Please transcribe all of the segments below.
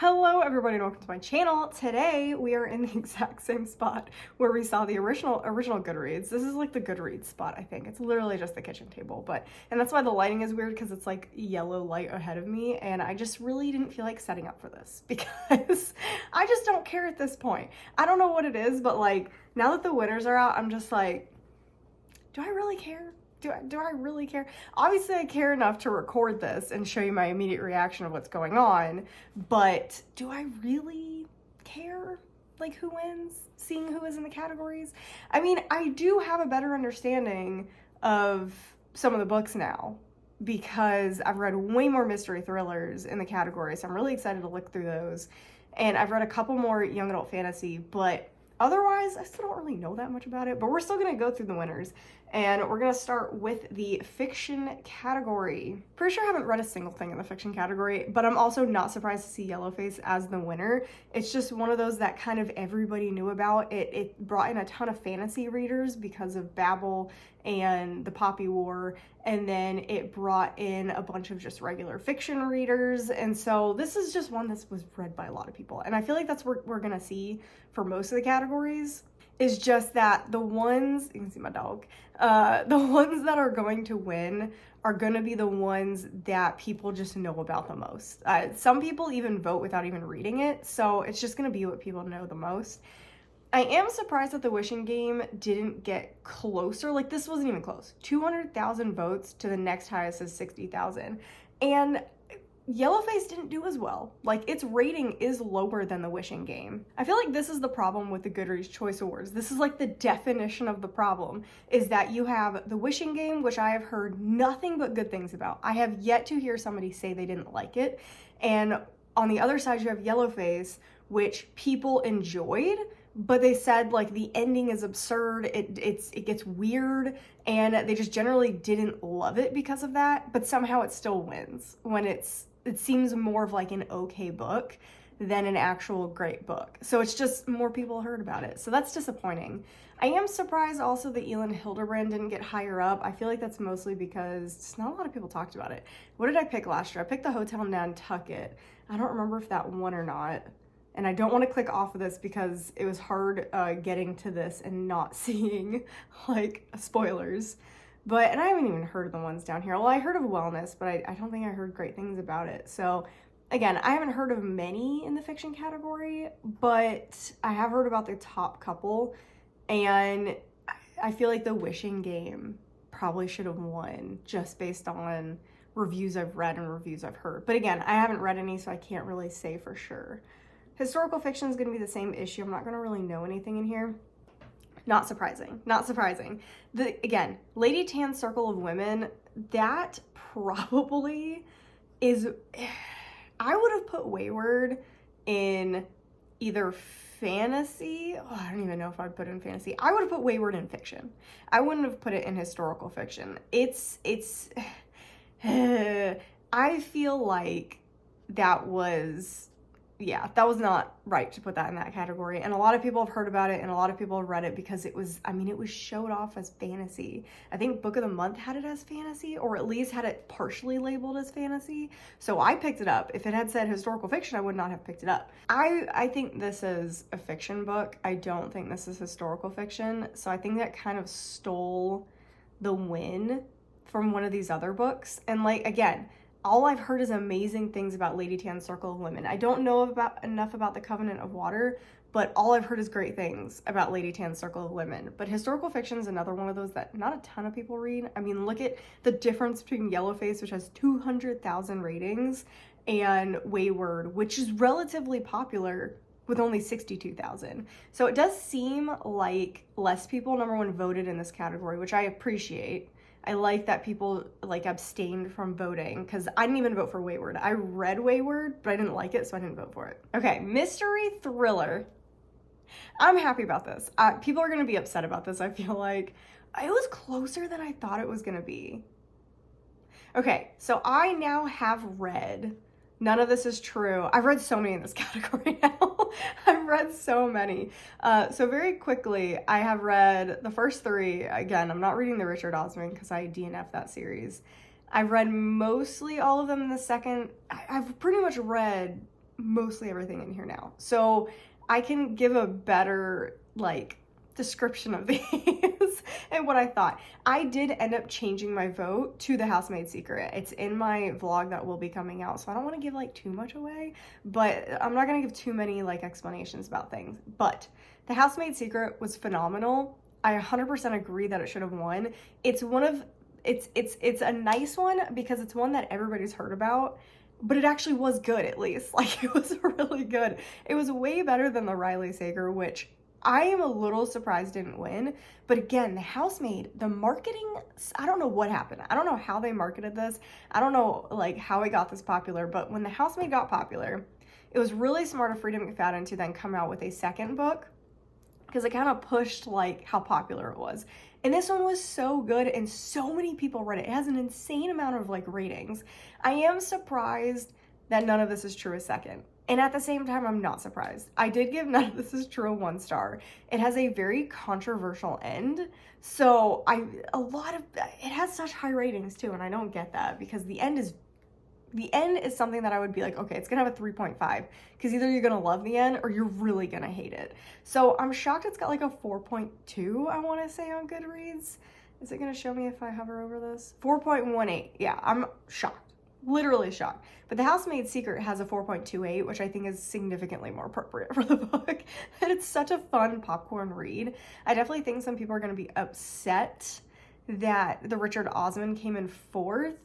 Hello everybody and welcome to my channel. Today we are in the exact same spot where we saw the original Goodreads. This is like the Goodreads spot, I think. It's literally just the kitchen table, and that's why the lighting is weird because it's like yellow light ahead of me, and I just really didn't feel like setting up for this because I just don't care at this point. I don't know what it is, but like now that the winners are out, I'm just like, do I really care? Do I really care? Obviously, I care enough to record this and show you my immediate reaction of what's going on, but do I really care? Like, who wins? Seeing who is in the categories? I mean, I do have a better understanding of some of the books now because I've read way more mystery thrillers in the category, so I'm really excited to look through those. And I've read a couple more young adult fantasy, but otherwise, I still don't really know that much about it, but we're still gonna go through the winners. And we're gonna start with the fiction category. Pretty sure I haven't read a single thing in the fiction category, but I'm also not surprised to see Yellowface as the winner. It's just one of those that kind of everybody knew about. It brought in a ton of fantasy readers because of Babel and the Poppy War, and then it brought in a bunch of just regular fiction readers, and so this is just one that was read by a lot of people, and I feel like that's what we're gonna see for most of the categories. Is just that the ones, you can see my dog, the ones that are going to win are going to be the ones that people just know about the most. Some people even vote without even reading it, so it's just going to be what people know the most. I am surprised that the Wishing Game didn't get closer. Like, this wasn't even close. 200,000 votes to the next highest is 60,000. And Yellowface didn't do as well. Like, its rating is lower than the Wishing Game. I feel like this is the problem with the Goodreads Choice Awards. This is like the definition of the problem, is that you have the Wishing Game, which I have heard nothing but good things about. I have yet to hear somebody say they didn't like it. And on the other side, you have Yellowface, which people enjoyed, but they said like the ending is absurd, it gets weird, and they just generally didn't love it because of that, but somehow it still wins when it seems more of like an okay book than an actual great book. So it's just more people heard about it. So that's disappointing. I am surprised also that Elin Hilderbrand didn't get higher up. I feel like that's mostly because just not a lot of people talked about it. What did I pick last year? I picked the Hotel Nantucket. I don't remember if that won or not. And I don't want to click off of this because it was hard getting to this and not seeing like spoilers. And I haven't even heard of the ones down here. Well, I heard of Wellness, but I don't think I heard great things about it. So again, I haven't heard of many in the fiction category, but I have heard about the top couple. And I feel like the Wishing Game probably should have won just based on reviews I've read and reviews I've heard. But again, I haven't read any, so I can't really say for sure. Historical fiction is going to be the same issue. I'm not going to really know anything in here. Not surprising. Not surprising. Again, Lady Tan's Circle of Women, that probably is... I would have put Wayward in either fantasy... Oh, I don't even know if I'd put it in fantasy. I would have put Wayward in fiction. I wouldn't have put it in historical fiction. I feel like that was... Yeah, that was not right to put that in that category. And a lot of people have heard about it and a lot of people have read it because it was showed off as fantasy. I think Book of the Month had it as fantasy, or at least had it partially labeled as fantasy. So I picked it up. If it had said historical fiction, I would not have picked it up. I think this is a fiction book. I don't think this is historical fiction. So I think that kind of stole the win from one of these other books. And like, again, all I've heard is amazing things about Lady Tan's Circle of Women. I don't know enough about the Covenant of Water, but all I've heard is great things about Lady Tan's Circle of Women. But historical fiction is another one of those that not a ton of people read. I mean, look at the difference between Yellowface, which has 200,000 ratings, and Wayward, which is relatively popular with only 62,000. So it does seem like less people, number one, voted in this category, which I appreciate. I like that people like abstained from voting because I didn't even vote for Wayward. I read Wayward, but I didn't like it, so I didn't vote for it. Okay, mystery thriller. I'm happy about this. People are going to be upset about this, I feel like. It was closer than I thought it was going to be. Okay, so I now have read... None of this is true. I've read so many in this category now. I've read so many. So very quickly, I have read the first three. Again, I'm not reading the Richard Osman because I DNF'd that series. I've read mostly all of them in the second. I've pretty much read mostly everything in here now. So I can give a better, like, description of these and what I thought. I did end up changing my vote to The Housemaid Secret. It's in my vlog that will be coming out, so I don't want to give like too much away, but I'm not going to give too many like explanations about things. But The Housemaid Secret was phenomenal. I 100% agree that it should have won. It's one of it's a nice one because it's one that everybody's heard about, but it actually was good, at least. Like, it was really good. It was way better than the Riley Sager, which I am a little surprised didn't win. But again, The Housemaid, the marketing, I don't know what happened. I don't know how they marketed this. I don't know like how it got this popular, but when The Housemaid got popular, it was really smart of Freida McFadden to then come out with a second book, because it kind of pushed like how popular it was. And this one was so good and so many people read it. It has an insane amount of like ratings. I am surprised that none of this is true a second. And at the same time, I'm not surprised. I did give None of This Is True a 1 star. It has a very controversial end. So it has such high ratings too. And I don't get that, because the end is something that I would be like, okay, it's gonna have a 3.5, because either you're gonna love the end or you're really gonna hate it. So I'm shocked it's got like a 4.2, I wanna say, on Goodreads. Is it gonna show me if I hover over this? 4.18, yeah, I'm shocked, literally shocked. But The Housemaid's Secret has a 4.28, which I think is significantly more appropriate for the book. And it's such a fun popcorn read. I definitely think some people are gonna be upset that the Richard Osman came in 4th,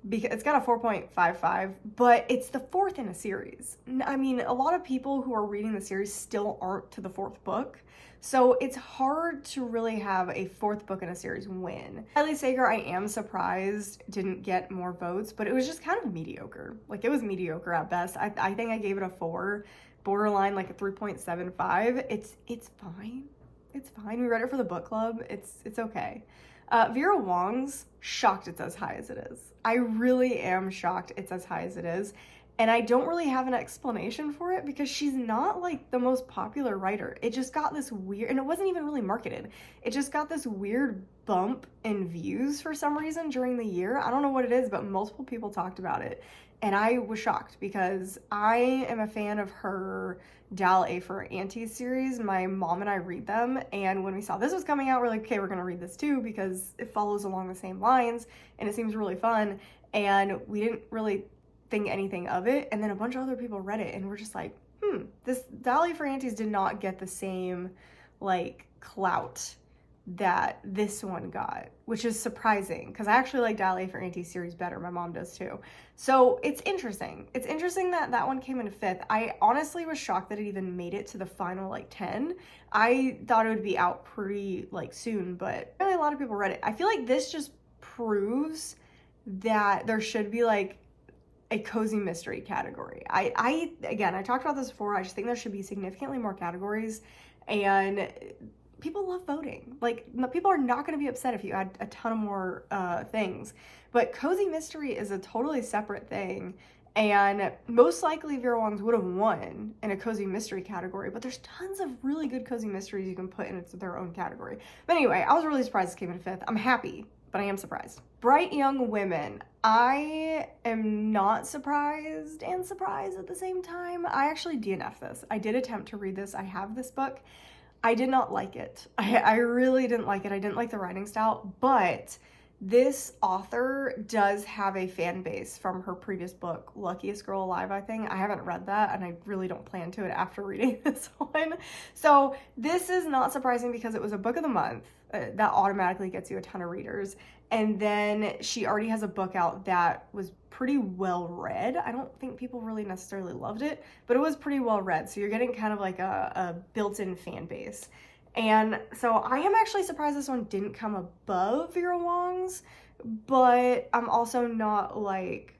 because it's got a 4.55, but it's the 4th in a series. I mean, a lot of people who are reading the series still aren't to the 4th book, so it's hard to really have a 4th book in a series win. Riley Sager, I am surprised didn't get more votes, but it was just kind of mediocre. Like, it was mediocre at best. I think I gave it a 4, borderline like a 3.75. It's fine. It's fine. We read it for the book club. It's okay. Vera Wong's, shocked it's as high as it is. I really am shocked it's as high as it is. And I don't really have an explanation for it, because she's not like the most popular writer. It just got this weird, and it wasn't even really marketed. It just got this weird bump in views for some reason during the year. I don't know what it is, but multiple people talked about it. And I was shocked, because I am a fan of her Dal A for Aunties series. My mom and I read them, and when we saw this was coming out, we're like, okay, we're gonna read this too, because it follows along the same lines and it seems really fun. And we didn't really think anything of it, and then a bunch of other people read it, and we're just like, this Dal A for Aunties did not get the same like clout that this one got, which is surprising, because I actually like Dal A for Aunties series better. My mom does too. So it's interesting. It's interesting that that one came in 5th. I honestly was shocked that it even made it to the final like 10. I thought it would be out pretty like soon, but really a lot of people read it. I feel like this just proves that there should be like a cozy mystery category. Again, I talked about this before. I just think there should be significantly more categories, and people love voting. Like, people are not going to be upset if you add a ton of more things. But cozy mystery is a totally separate thing, and most likely Vera Wong's would have won in a cozy mystery category, but there's tons of really good cozy mysteries you can put into their own category. But anyway, I was really surprised it came in 5th. I'm happy, but I am surprised. Bright Young Women. I am not surprised and surprised at the same time. I actually DNF'd this. I did attempt to read this. I have this book. I did not like it. I really didn't like it. I didn't like the writing style, but this author does have a fan base from her previous book, Luckiest Girl Alive, I think. I haven't read that, and I really don't plan to it after reading this one. So this is not surprising, because it was a book of the month. That automatically gets you a ton of readers. And then she already has a book out that was pretty well read. I don't think people really necessarily loved it, but it was pretty well read. So you're getting kind of like a built-in fan base. And so I am actually surprised this one didn't come above Vera Wong's, but I'm also not like,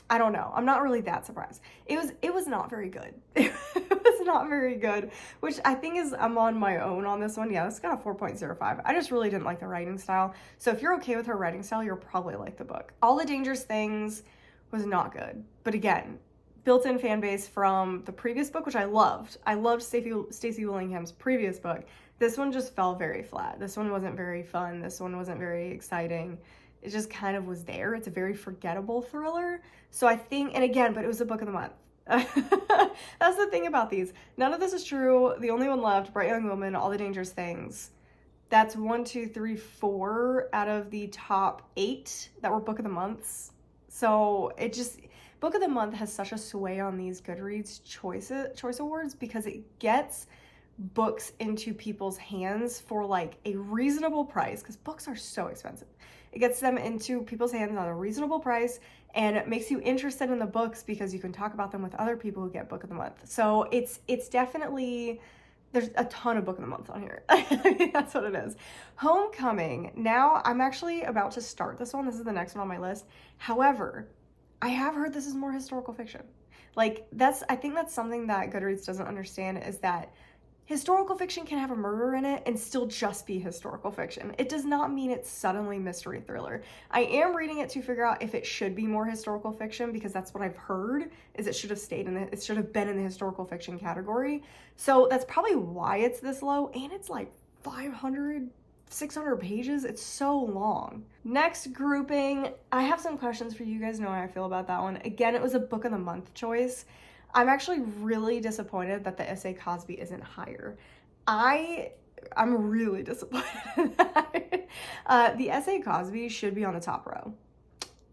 I don't know. I'm not really that surprised. It was not very good. It was not very good, which I think is, I'm on my own on this one. Yeah, it's got a 4.05. I just really didn't like the writing style. So if you're okay with her writing style, you'll probably like the book. All the Dangerous Things was not good. But again, built-in fan base from the previous book, which I loved. I loved Stacey Willingham's previous book. This one just fell very flat. This one wasn't very fun. This one wasn't very exciting. It just kind of was there. It's a very forgettable thriller. So I think, and again, but it was a book of the month. That's the thing about these. None of this is true. The only one left, Bright Young Woman, All the Dangerous Things. That's 1, 2, 3, 4 out of the top 8 that were book of the months. So it just, book of the month has such a sway on these Goodreads choice awards because it gets books into people's hands for like a reasonable price, because books are so expensive. It gets them into people's hands on a reasonable price, and it makes you interested in the books because you can talk about them with other people who get book of the month. So it's definitely, there's a ton of book of the month on here. That's what it is. Homecoming. Now I'm actually about to start this one. This is the next one on my list. However, I have heard this is more historical fiction. Like I think that's something that Goodreads doesn't understand, is that historical fiction can have a murder in it and still just be historical fiction. It does not mean it's suddenly mystery thriller. I am reading it to figure out if it should be more historical fiction, because that's what I've heard, is it should have been in the historical fiction category. So that's probably why it's this low, and it's like 500, 600 pages. It's so long. Next grouping, I have some questions for you. You guys know how I feel about that one. Again, it was a book of the month choice. I'm actually really disappointed that the S.A. Cosby isn't higher. I'm really disappointed in that. The S.A. Cosby should be on the top row.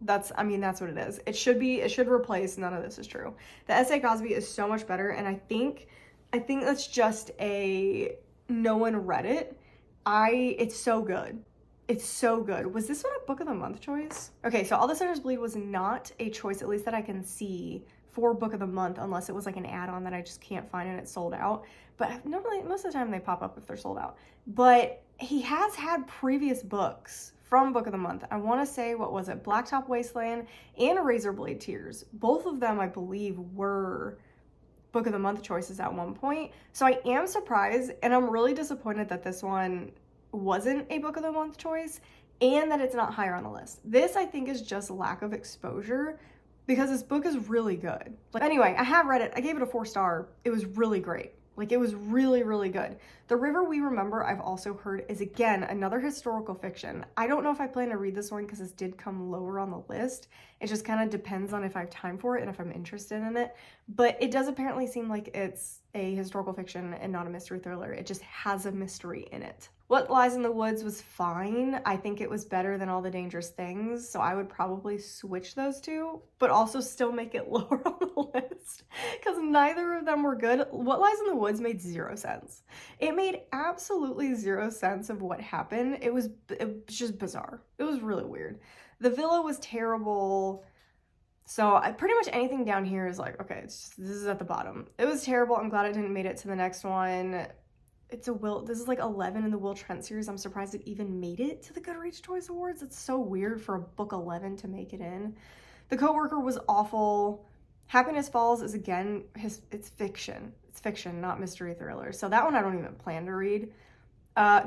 That's what it is. It should replace None of This Is True. The S.A. Cosby is so much better, and I think that's just no one read it. It's so good. It's so good. Was this one a book of the month choice? Okay, so All the Sinners Bleed was not a choice, at least that I can see, for book of the month, unless it was like an add-on that I just can't find and it's sold out. But normally, most of the time they pop up if they're sold out. But he has had previous books from book of the month. I want to say, what was it? Blacktop Wasteland and Razorblade Tears. Both of them, I believe, were book of the month choices at one point. So I am surprised, and I'm really disappointed that this one wasn't a book of the month choice and that it's not higher on the list. This, I think, is just lack of exposure, because this book is really good. Like, anyway, I have read it. I gave it a 4-star. It was really great. Like, it was really, really good. The River We Remember, I've also heard, is, again, another historical fiction. I don't know if I plan to read this one because this did come lower on the list. It just kind of depends on if I have time for it and if I'm interested in it. But it does apparently seem like it's a historical fiction and not a mystery thriller. It just has a mystery in it. What Lies in the Woods was fine. I think it was better than All the Dangerous Things, so I would probably switch those two, but also still make it lower on the list, because neither of them were good. What Lies in the Woods made 0 sense. It made absolutely 0 sense of what happened. It was just bizarre. It was really weird. The Villa was terrible. So pretty much anything down here is like, okay, this is at the bottom. It was terrible. I'm glad it didn't make it to the next one. This is like 11 in the Will Trent series. I'm surprised it even made it to the Goodreads Choice Awards. It's so weird for a book 11 to make it in. The Coworker was awful. Happiness Falls is, again, it's fiction. It's fiction, not mystery thriller. So that one I don't even plan to read.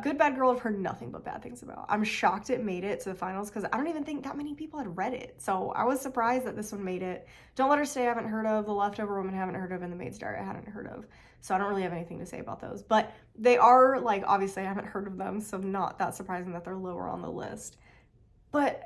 Good Bad Girl I've heard nothing but bad things about. I'm shocked it made it to the finals because I don't even think that many people had read it. So I was surprised that this one made it. Don't Let Her Stay I haven't heard of. The Leftover Woman I haven't heard of. And The Maid's Diary I hadn't heard of. So I don't really have anything to say about those. But they are, like, obviously I haven't heard of them, so not that surprising that they're lower on the list. But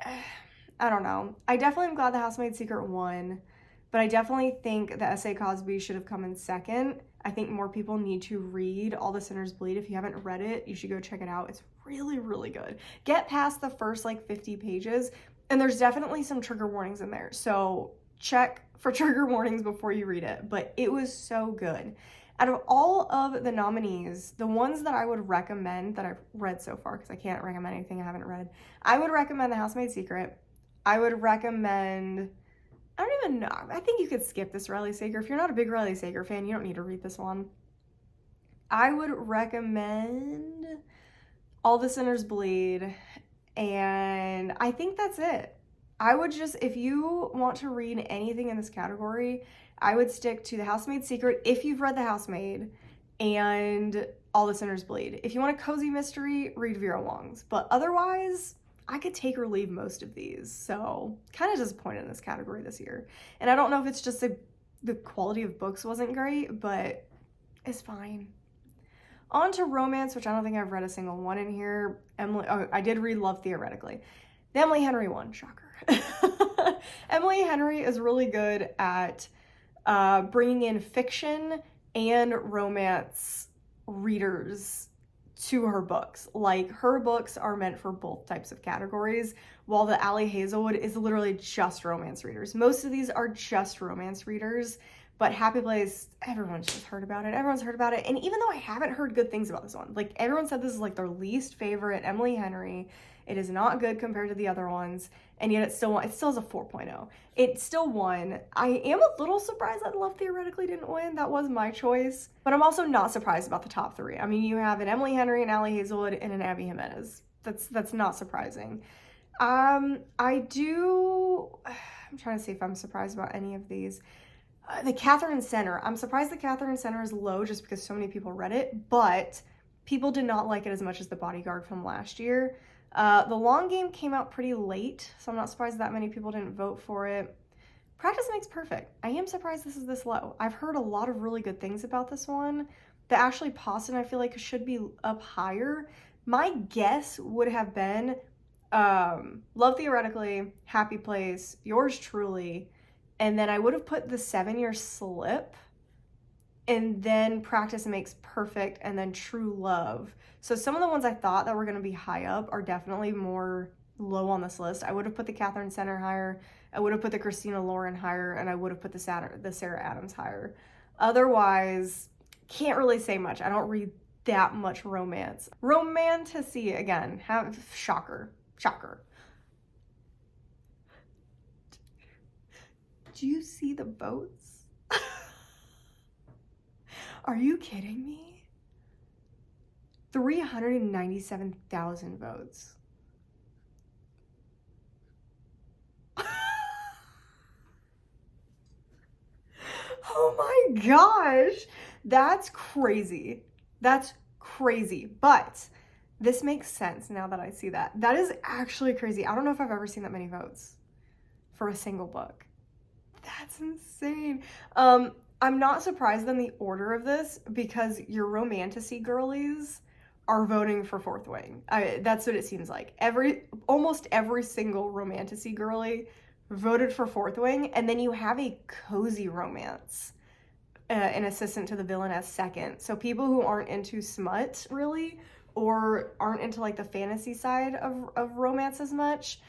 I don't know. I definitely am glad The Housemaid's Secret won. But I definitely think the S.A. Cosby should have come in second. I think more people need to read All the Sinners Bleed. If you haven't read it, you should go check it out. It's really, really good. Get past the first, like, 50 pages, and there's definitely some trigger warnings in there. So check for trigger warnings before you read it. But it was so good. Out of all of the nominees, the ones that I would recommend that I've read so far, because I can't recommend anything I haven't read, I would recommend The Housemaid's Secret. I would recommend... I don't even know. I think you could skip this Riley Sager. If you're not a big Riley Sager fan, you don't need to read this one. I would recommend All the Sinners Bleed, and I think that's it. I would just, if you want to read anything in this category, I would stick to The Housemaid's Secret if you've read The Housemaid, and All the Sinners Bleed. If you want a cozy mystery, read Vera Wong's. But otherwise, I could take or leave most of these, so kind of disappointed in this category this year. And I don't know if it's just the quality of books wasn't great, but it's fine. On to romance, which I don't think I've read a single one in here. I did read Love Theoretically. The Emily Henry one, shocker. Emily Henry is really good at bringing in fiction and romance readers to her books. Like, her books are meant for both types of categories, while the Allie Hazelwood is literally just romance readers. Most of these are just romance readers, but Happy Place, everyone's just heard about it. Everyone's heard about it. And even though I haven't heard good things about this one, like, everyone said this is like their least favorite Emily Henry. It is not good compared to the other ones, and yet it still has a 4.0. It still won. I am a little surprised that Love Theoretically didn't win. That was my choice. But I'm also not surprised about the top three. I mean, you have an Emily Henry, an Allie Hazelwood, and an Abby Jimenez. That's not surprising. I'm trying to see if I'm surprised about any of these. The Catherine Center. I'm surprised the Catherine Center is low just because so many people read it, but people did not like it as much as The Bodyguard from last year. The Long Game came out pretty late, so I'm not surprised that many people didn't vote for it. Practice Makes Perfect. I am surprised this is this low. I've heard a lot of really good things about this one. The Ashley Poston, I feel like, should be up higher. My guess would have been Love Theoretically, Happy Place, Yours Truly, and then I would have put The 7-Year Slip, and then Practice Makes Perfect, and then True Love. So some of the ones I thought that were going to be high up are definitely more low on this list. I would have put the Catherine Center higher. I would have put the Christina Lauren higher, and I would have put the Sarah Adams higher. Otherwise, can't really say much. I don't read that much romance. Romantasy, again, shocker. Do you see the votes? Are you kidding me? 397,000 votes. Oh my gosh. That's crazy. That's crazy. But this makes sense now that I see that. That is actually crazy. I don't know if I've ever seen that many votes for a single book. That's insane. I'm not surprised in the order of this because your romantasy girlies are voting for Fourth Wing. That's what it seems like. Almost every single romantasy girly voted for Fourth Wing, and then you have a cozy romance, an assistant to the villain as second. So people who aren't into smut really, or aren't into like the fantasy side of romance as much,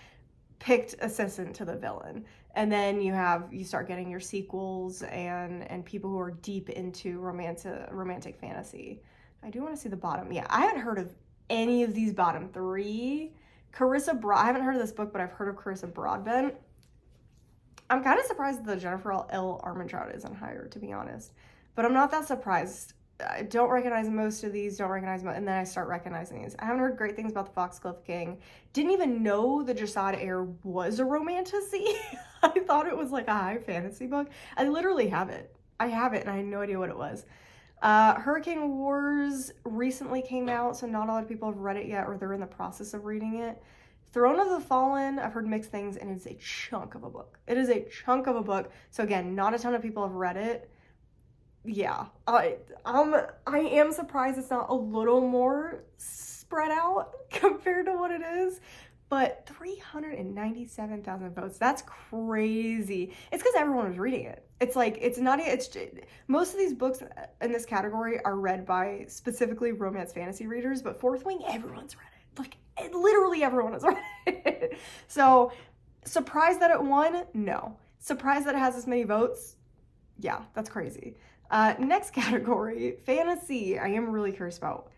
picked assistant to the villain. And then you start getting your sequels and people who are deep into romantic fantasy. I do want to see the bottom. Yeah, I haven't heard of any of these bottom three. I haven't heard of this book, but I've heard of Carissa Broadbent. I'm kind of surprised that the Jennifer L. Armentrout isn't higher, to be honest. But I'm not that surprised. I don't recognize most of these, and then I start recognizing these. I haven't heard great things about the Foxglove King. Didn't even know the Jasad Heir was a romantasy. I thought it was like a high fantasy book. I literally have it. I have it, and I had no idea what it was. Hurricane Wars recently came out, so not a lot of people have read it yet, or they're in the process of reading it. Throne of the Fallen, I've heard mixed things, and it's a chunk of a book. It is a chunk of a book. So again, not a ton of people have read it. Yeah, I am surprised it's not a little more spread out compared to what it is, but 397,000 votes, that's crazy. It's because everyone was reading it. It's like, most of these books in this category are read by specifically romance fantasy readers, but Fourth Wing, everyone's read it. Like, literally everyone has read it. So, surprised that it won? No. Surprised that it has this many votes? Yeah, that's crazy. Next category, fantasy. I am really curious about.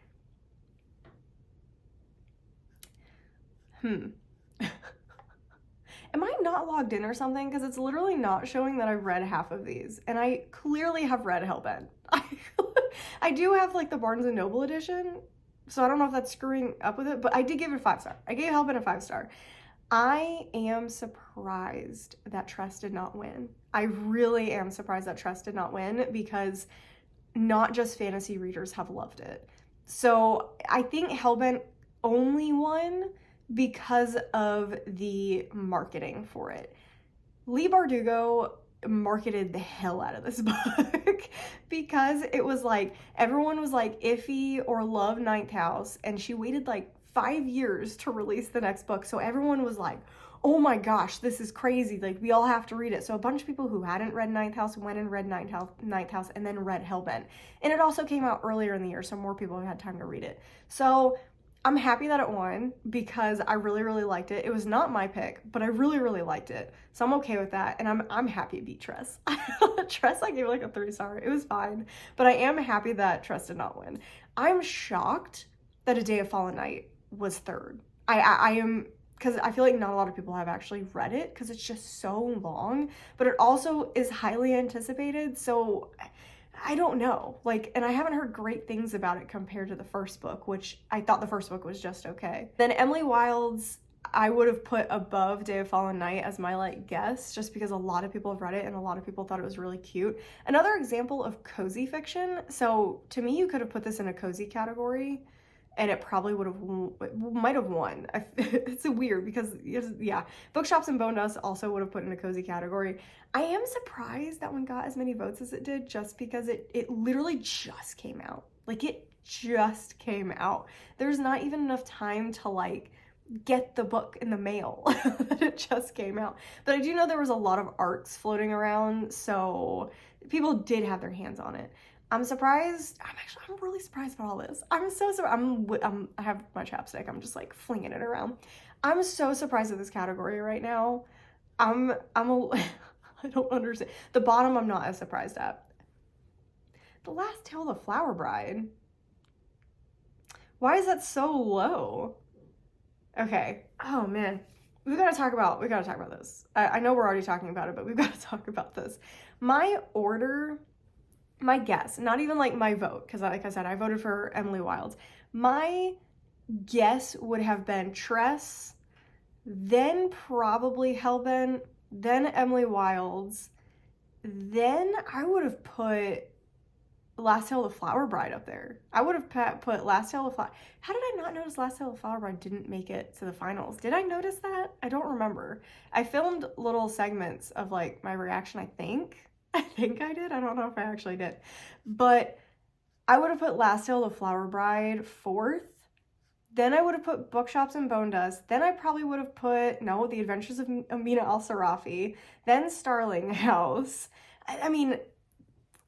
Am I not logged in or something? Because it's literally not showing that I've read half of these. And I clearly have read Hellbent. I do have like the Barnes & Noble edition, so I don't know if that's screwing up with it, but I did give it a 5-star. I gave Hellbent a 5-star. I am surprised that Trust did not win. I really am surprised that Trust did not win because not just fantasy readers have loved it. So I think Hellbent only won because of the marketing for it. Leigh Bardugo marketed the hell out of this book because it was like, everyone was like iffy or love Ninth House, and she waited like 5 years to release the next book. So everyone was like, oh my gosh, this is crazy. Like, we all have to read it. So a bunch of people who hadn't read Ninth House went and read Ninth House and then read Hellbent. And it also came out earlier in the year, so more people have had time to read it. So I'm happy that it won because I really, really liked it. It was not my pick, but I really, really liked it. So I'm okay with that. And I'm happy it beat Tress. Tress, I gave like a 3-star. It was fine. But I am happy that Tress did not win. I'm shocked that A Day of Fallen Night was third. I am, because I feel like not a lot of people have actually read it because it's just so long, but it also is highly anticipated, so I don't know. Like, and I haven't heard great things about it compared to the first book, which I thought the first book was just okay. Then Emily Wilde's, I would have put above Day of Fallen Night as my like guess, just because a lot of people have read it and a lot of people thought it was really cute. Another example of cozy fiction. So to me, you could have put this in a cozy category, and it probably might have won. It's weird because, yeah, Bookshops and Bone Dust also would have put in a cozy category. I am surprised that one got as many votes as it did, just because it literally just came out. Like, it just came out. There's not even enough time to, like, get the book in the mail that it just came out. But I do know there was a lot of arcs floating around, so people did have their hands on it. I'm surprised. I'm really surprised about all this. I'm so I have my chapstick. I'm just like flinging it around. I'm so surprised at this category right now. I don't understand. The bottom I'm not as surprised at. The Last Tale of the Flower Bride. Why is that so low? Okay. Oh man. We gotta talk about this. I know we're already talking about it, but we've got to talk about this. My guess, not even like my vote, because like I said, I voted for Emily Wilde's. My guess would have been Tress, then probably Hellbent, then Emily Wilde's, then I would have put Last Tale of the Flower Bride up there. I would have put Last Tale of the Flower... How did I not notice Last Tale of the Flower Bride didn't make it to the finals? Did I notice that? I don't remember. I filmed little segments of like my reaction, I think I did. I don't know if I actually did. But I would have put Last Tale of the Flower Bride fourth. Then I would have put Bookshops and Bone Dust. Then I probably would have put, The Adventures of Amina al-Sarafi. Then Starling House. I mean,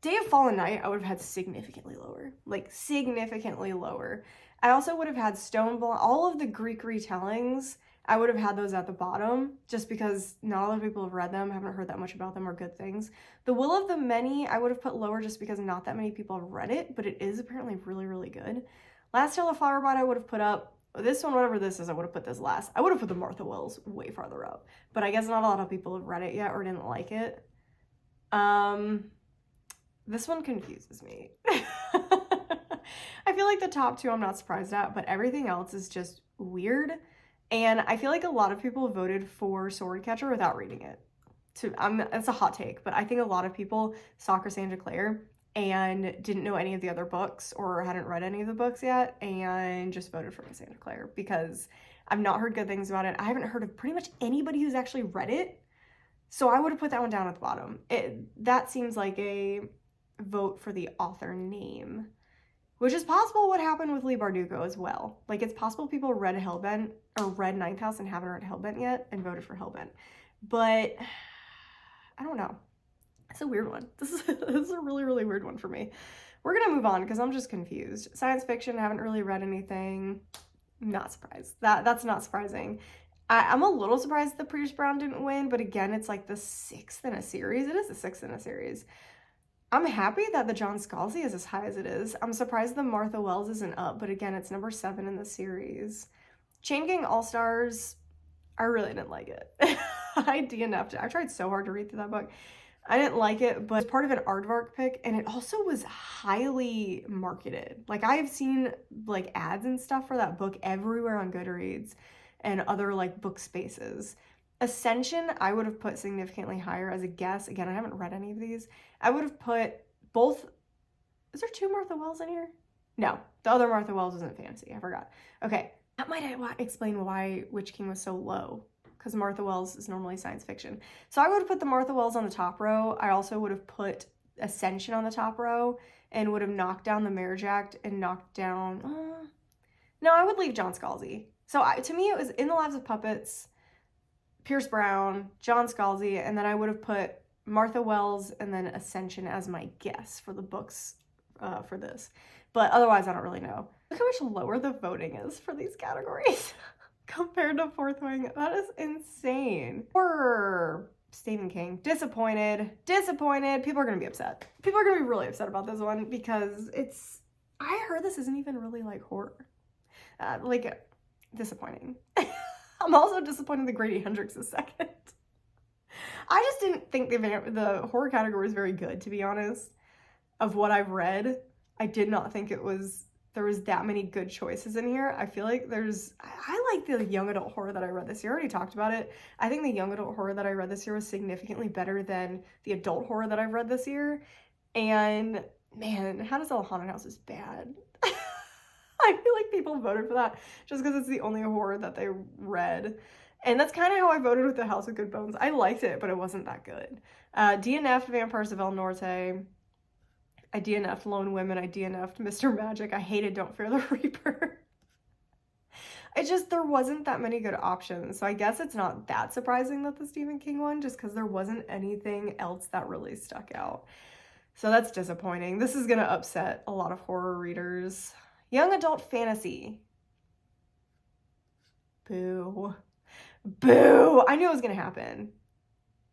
Day of Fallen Night I would have had significantly lower. Like, significantly lower. I also would have had Stoneblind. All of the Greek retellings, I would have had those at the bottom, just because not a lot of people have read them, haven't heard that much about them, or good things. The Will of the Many, I would have put lower just because not that many people have read it, but it is apparently really, really good. Last Tale of Flower Bride I would have put up. This one, whatever this is, I would have put this last. I would have put the Martha Wells way farther up, but I guess not a lot of people have read it yet or didn't like it. This one confuses me. I feel like the top two I'm not surprised at, but everything else is just weird. And I feel like a lot of people voted for Swordcatcher without reading it. It's a hot take, but I think a lot of people saw Cassandra Clare and didn't know any of the other books or hadn't read any of the books yet and just voted for Cassandra Clare because I've not heard good things about it. I haven't heard of pretty much anybody who's actually read it. So I would have put that one down at the bottom. That seems like a vote for the author name, which is possible what happened with Leigh Bardugo as well. Like, it's possible people read Hellbent or read Ninth House and haven't read Hellbent yet and voted for Hellbent. But I don't know. It's a weird one. This is a really, really weird one for me. We're gonna move on because I'm just confused. Science fiction, haven't really read anything. Not surprised. That's not surprising. I'm a little surprised that Pierce Brown didn't win, but again, it's like the 6th in a series. It is the 6th in a series. I'm happy that the John Scalzi is as high as it is. I'm surprised the Martha Wells isn't up, but again, it's number 7 in the series. Chain Gang All-Stars, I really didn't like it. I DNF'd it. I tried so hard to read through that book. I didn't like it, but it's part of an Aardvark pick, and it also was highly marketed. Like, I've seen like ads and stuff for that book everywhere on Goodreads and other like book spaces. Ascension, I would have put significantly higher as a guess. Again, I haven't read any of these. I would have put both. Is there 2 Martha Wells in here? No, the other Martha Wells isn't fantasy. I forgot. Okay, that might explain why Witch King was so low, because Martha Wells is normally science fiction. So I would have put the Martha Wells on the top row. I also would have put Ascension on the top row and would have knocked down the Marriage Act and knocked down... no, I would leave John Scalzi. So to me, it was In the Lives of Puppets, Pierce Brown, John Scalzi, and then I would have put Martha Wells and then Ascension as my guess for the books for this. But otherwise, I don't really know. Look how much lower the voting is for these categories compared to Fourth Wing. That is insane. Horror. Stephen King. Disappointed. Disappointed. People are going to be upset. People are going to be really upset about this one because it's... I heard this isn't even really like horror. Disappointing. I'm also disappointed that Grady Hendrix is second. I just didn't think the horror category was very good, to be honest. Of what I've read, I did not think there was that many good choices in here. I feel like I like the young adult horror that I read this year. I already talked about it. I think the young adult horror that I read this year was significantly better than the adult horror that I've read this year. And man, How to Sell a Haunted House is bad. I feel like people voted for that just because it's the only horror that they read. And that's kind of how I voted with The House of Good Bones. I liked it, but it wasn't that good. DNF'd Vampires of El Norte. I DNF'd Lone Women. I DNF'd Mr. Magic. I hated Don't Fear the Reaper. There wasn't that many good options. So I guess it's not that surprising that the Stephen King won, just because there wasn't anything else that really stuck out. So that's disappointing. This is going to upset a lot of horror readers. Young adult fantasy. Boo. Boo! I knew it was going to happen.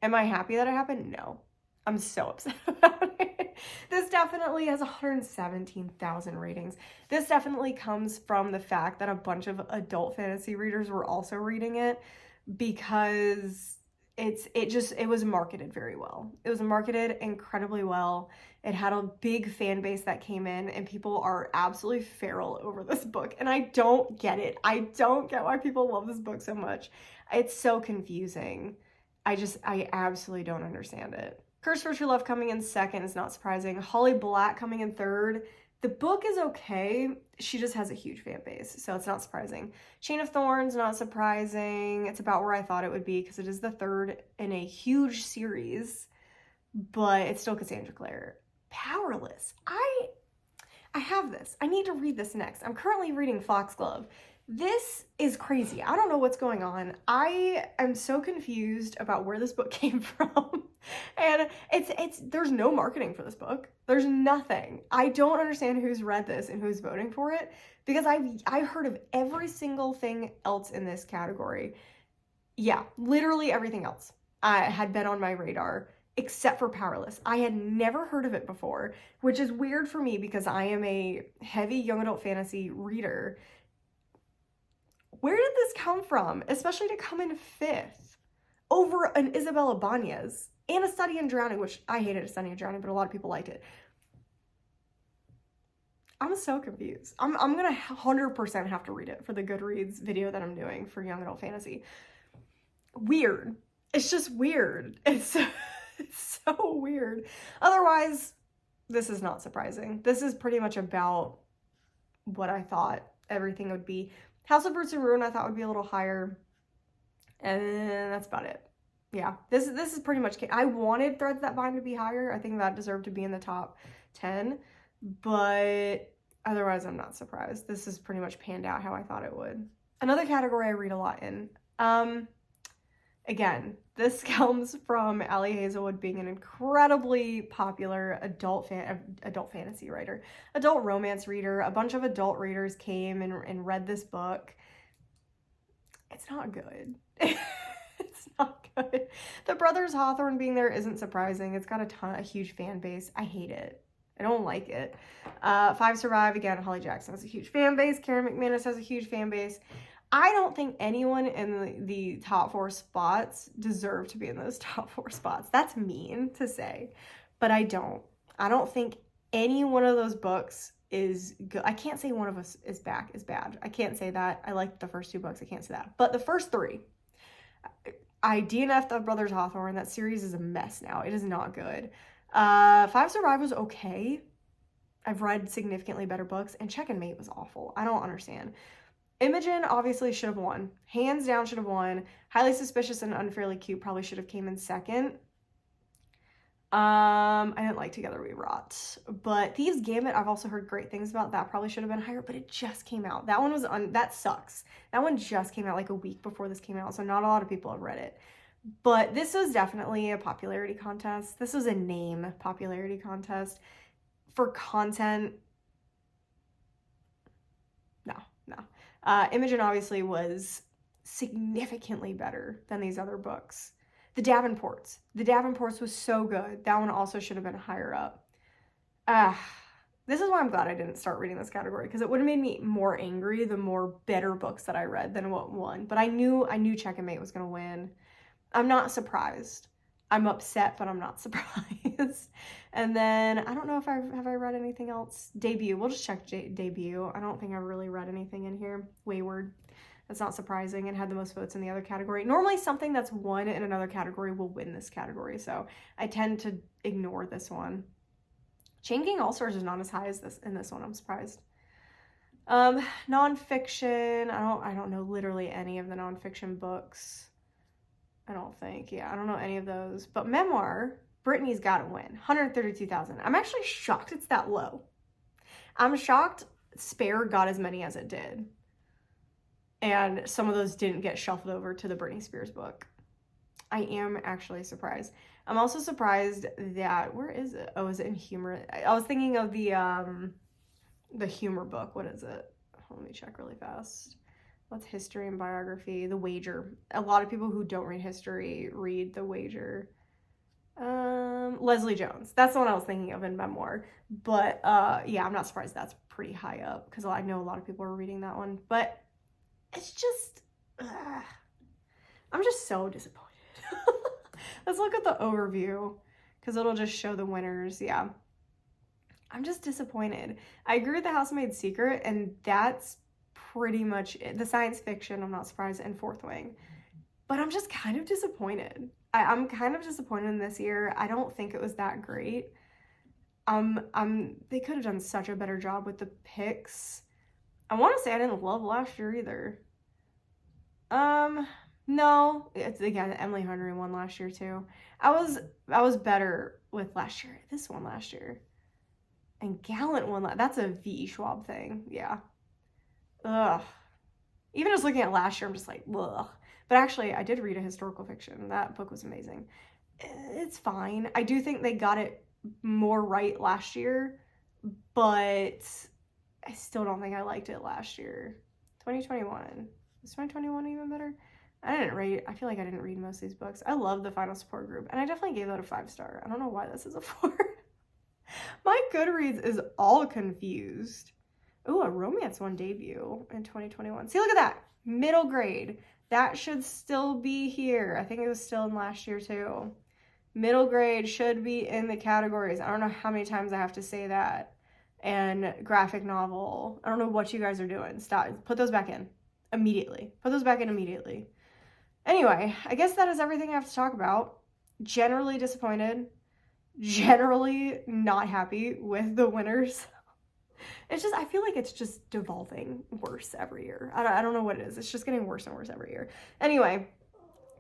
Am I happy that it happened? No. I'm so upset about it. This definitely has 117,000 ratings. This definitely comes from the fact that a bunch of adult fantasy readers were also reading it because it was marketed very well. It was marketed incredibly well. It had a big fan base that came in, and people are absolutely feral over this book. And I don't get it. I don't get why people love this book so much. It's so confusing. I absolutely don't understand it. Curse for True Love coming in second is not surprising. Holly Black coming in third. The book is okay. She just has a huge fan base, so it's not surprising. Chain of Thorns, not surprising. It's about where I thought it would be because it is the third in a huge series, but it's still Cassandra Clare. Powerless. I have this. I need to read this next. I'm currently reading Foxglove. This is crazy. I don't know what's going on. I am so confused about where this book came from. And there's no marketing for this book. There's nothing. I don't understand who's read this and who's voting for it because I've heard of every single thing else in this category. Yeah, literally everything else had been on my radar except for Powerless. I had never heard of it before, which is weird for me because I am a heavy young adult fantasy reader. Where did this come from? Especially to come in fifth over an Isabella Banez and A Study in Drowning, which I hated A Study in Drowning, but a lot of people liked it. I'm so confused. I'm gonna 100% have to read it for the Goodreads video that I'm doing for young adult fantasy. Weird. It's just weird. It's so weird. Otherwise, this is not surprising. This is pretty much about what I thought everything would be. House of Roots and Ruin I thought would be a little higher, and that's about it. Yeah, this is pretty much, I wanted Threads That Bind to be higher. I think that deserved to be in the top 10, but otherwise I'm not surprised. This is pretty much panned out how I thought it would. Another category I read a lot in. Again, this comes from Allie Hazelwood being an incredibly popular adult fantasy writer, adult romance reader. A bunch of adult readers came and read this book. It's not good. It's not good. The Brothers Hawthorne being there isn't surprising. It's got a huge fan base. I hate it. I don't like it. Five Survive, again, Holly Jackson has a huge fan base. Karen McManus has a huge fan base. I don't think anyone in the top 4 spots deserve to be in those top 4 spots. That's mean to say, but I don't think any one of those books is good. I can't say one of us is bad. I can't say that. I liked the first 2 books. I can't say that. But the first 3, I DNF'd the Brothers Hawthorne. That series is a mess now. It is not good. Five Survive was okay. I've read significantly better books, and Check and Mate was awful. I don't understand. Imogen obviously should have won. Hands down should have won. Highly Suspicious and Unfairly Cute probably should have came in second. I didn't like Together We Rot, but Thieves Gambit, I've also heard great things about. That probably should have been higher, but it just came out. That one was that sucks. That one just came out like a week before this came out, so not a lot of people have read it. But this was definitely a popularity contest. This was a name popularity contest. For content, no. Imogen obviously was significantly better than these other books. The Davenports was so good. That one also should have been higher up. This is why I'm glad I didn't start reading this category, because it would have made me more angry the more better books that I read than what won. But I knew Check and Mate was going to win. I'm not surprised. I'm upset, but I'm not surprised. And then I don't know if have I read anything else. Debut. We'll just check debut. I don't think I've really read anything in here. Wayward. That's not surprising. It had the most votes in the other category. Normally something that's won in another category will win this category, so I tend to ignore this one. Chain Gang All-Stars is not as high as this in this one. I'm surprised. Nonfiction. I don't know literally any of the nonfiction books. I don't think. Yeah, I don't know any of those. But memoir, Brittany's Gotta Win. 132,000. I'm actually shocked it's that low. I'm shocked Spare got as many as it did. And some of those didn't get shuffled over to the Britney Spears book. I am actually surprised. I'm also surprised that, where is it? Oh, is it in humor? I was thinking of the humor book. What is it? Let me check really fast. What's history and biography? The Wager. A lot of people who don't read history read The Wager. Leslie Jones. That's the one I was thinking of in memoir. But yeah, I'm not surprised that's pretty high up, because I know a lot of people are reading that one. But it's just, I'm just so disappointed. Let's look at the overview, because it'll just show the winners. Yeah. I'm just disappointed. I agree with The Housemaid's Secret, and that's pretty much it. The science fiction, I'm not surprised, and Fourth Wing. But I'm just kind of disappointed. I'm kind of disappointed in this year. I don't think it was that great. They could have done such a better job with the picks. I want to say I didn't love last year either. No, it's again, Emily Henry won last year too. I was better with last year. This one last year. And Gallant won. That's a V.E. Schwab thing. Yeah. Ugh. Even just looking at last year, I'm just like, ugh. But actually, I did read a historical fiction. That book was amazing. It's fine. I do think they got it more right last year, but I still don't think I liked it last year. 2021. Is 2021 even better? I feel like I didn't read most of these books. I love The Final Support Group, and I definitely gave that a 5-star. I don't know why this is a 4. My Goodreads is all confused. Ooh, a romance one debut in 2021. See, look at that. Middle grade. That should still be here. I think it was still in last year too. Middle grade should be in the categories. I don't know how many times I have to say that. And graphic novel. I don't know what you guys are doing. Stop. Put those back in immediately. Put those back in immediately. Anyway, I guess that is everything I have to talk about. Generally disappointed. Generally not happy with the winners. It's just, I feel like it's just devolving worse every year. I don't know what it is. It's just getting worse and worse every year. Anyway,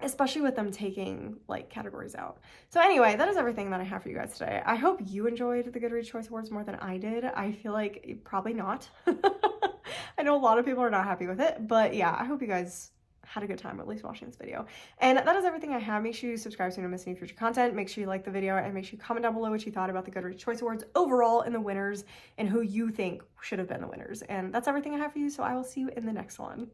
especially with them taking like categories out. So anyway, that is everything that I have for you guys today. I hope you enjoyed the Goodreads Choice Awards more than I did. I feel like probably not. I know a lot of people are not happy with it, but yeah, I hope you guys had a good time at least watching this video. And that is everything I have. Make sure you subscribe so you don't miss any future content. Make sure you like the video, and make sure you comment down below what you thought about the Goodreads Choice Awards overall and the winners, and who you think should have been the winners. And that's everything I have for you, so I will see you in the next one.